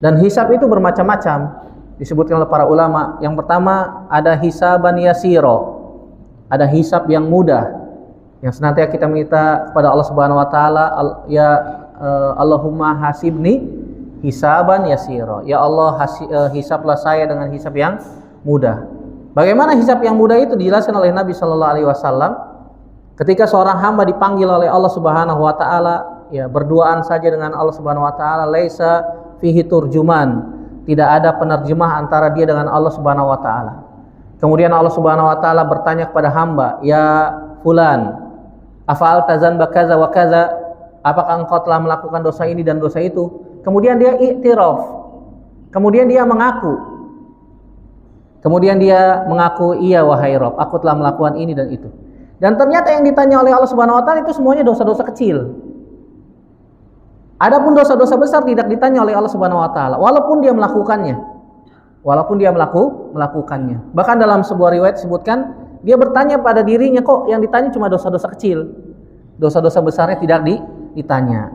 Dan hisab itu bermacam-macam, disebutkan oleh para ulama. Yang pertama ada hisaban yasiro, ada hisab yang mudah, yang senantiasa kita minta kepada Allah Subhanahu Wa Taala, Allahumma hasibni hisaban yasiro. Ya Allah, hisablah saya dengan hisab yang mudah. Bagaimana hisab yang mudah itu dijelaskan oleh Nabi Shallallahu Alaihi Wasallam. Ketika seorang hamba dipanggil oleh Allah Subhanahu Wa Taala, ya berduaan saja dengan Allah Subhanahu Wa Taala, laisa fihi turjuman, tidak ada penerjemah antara dia dengan Allah Subhanahu Wa Taala. Kemudian Allah Subhanahu Wa Taala bertanya kepada hamba, ya fulan, afa'alta dzanba kaza wa kaza, apakah engkau telah melakukan dosa ini dan dosa itu? Kemudian dia i'tiraf, kemudian dia mengaku, iya wahai Rabb, aku telah melakukan ini dan itu. Dan ternyata yang ditanya oleh Allah Subhanahu Wa Taala itu semuanya dosa-dosa kecil. Adapun dosa-dosa besar tidak ditanya oleh Allah Subhanahu Wa Taala, walaupun dia melakukannya. Bahkan dalam sebuah riwayat disebutkan, dia bertanya pada dirinya, kok yang ditanya cuma dosa-dosa kecil, dosa-dosa besarnya tidak ditanya.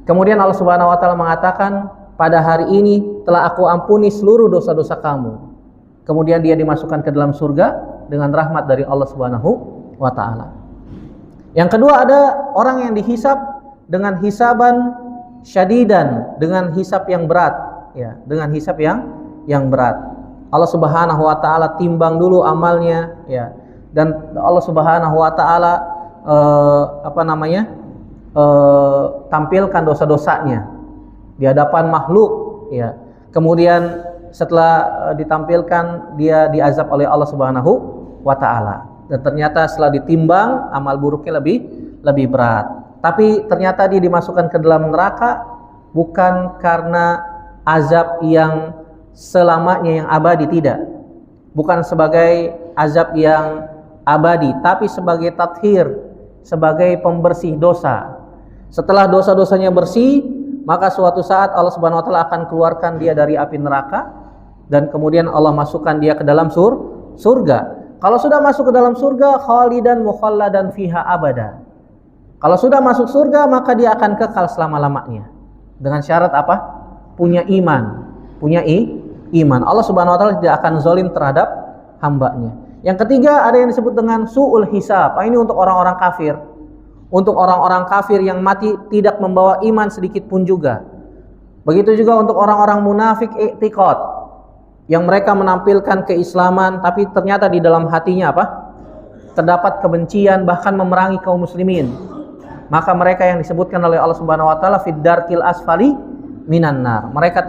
Kemudian Allah Subhanahu Wa Taala mengatakan, pada hari ini telah aku ampuni seluruh dosa-dosa kamu. Kemudian dia dimasukkan ke dalam surga dengan rahmat dari Allah Subhanahu Wa Taala. Yang kedua ada orang yang dihisab dengan hisaban syadidan, dengan hisab yang berat, ya, dengan hisab yang berat. Allah Subhanahu Wa Taala timbang dulu amalnya, ya, dan Allah Subhanahu Wa Taala tampilkan dosa-dosanya di hadapan makhluk, ya. Kemudian setelah ditampilkan, dia diazab oleh Allah Subhanahu Wa Taala. Dan ternyata setelah ditimbang, amal buruknya lebih berat. Tapi ternyata dia dimasukkan ke dalam neraka bukan karena azab yang selamanya, yang abadi, tidak. Bukan sebagai azab yang abadi, tapi sebagai tathir, sebagai pembersih dosa. Setelah dosa-dosanya bersih, maka suatu saat Allah Subhanahu Wa Taala akan keluarkan dia dari api neraka, dan kemudian Allah masukkan dia ke dalam surga. Kalau sudah masuk ke dalam surga, khalidan mukhalladan fiha abada. Kalau sudah masuk surga, maka dia akan kekal selama-lamanya. Dengan syarat apa? Punya iman. Iman. Allah Subhanahu Wa Taala tidak akan zalim terhadap hambanya. Yang ketiga ada yang disebut dengan su'ul hisab. Ini untuk orang-orang kafir. Untuk orang-orang kafir yang mati tidak membawa iman sedikit pun juga. Begitu juga untuk orang-orang munafik i'tiqad, yang mereka menampilkan keislaman tapi ternyata di dalam hatinya apa? Terdapat kebencian, bahkan memerangi kaum muslimin. Maka mereka yang disebutkan oleh Allah Subhanahu Wa Taala fid darkil asfali minan nar. Mereka